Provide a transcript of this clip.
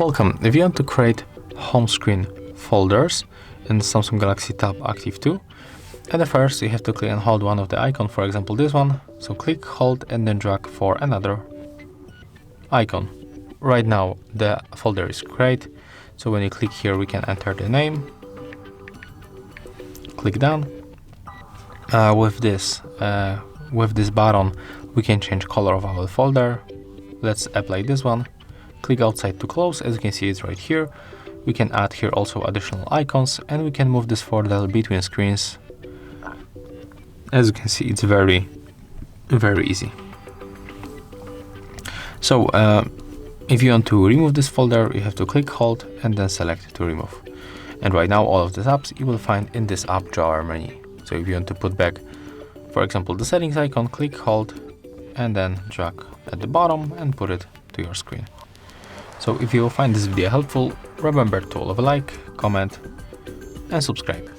Welcome. If you want to create home screen folders in Samsung Galaxy Tab Active 2, at the first you have to click and hold one of the icon, for example this one. So click, hold and then drag for another icon. Right now the folder is created, so when you click here we can enter the name. Click done. With this button we can change color of our folder. Let's apply this one. Click outside to close. As you can see, it's right here. We can add here also additional icons and we can move this folder between screens. As you can see, it's very easy. So if you want to remove this folder, you have to click, hold and then select to remove. And right now all of these apps you will find in this app drawer menu. So if you want to put back, for example, the settings icon, click, hold and then drag at the bottom and put it to your screen. So if you find this video helpful, remember to leave a like, comment and subscribe.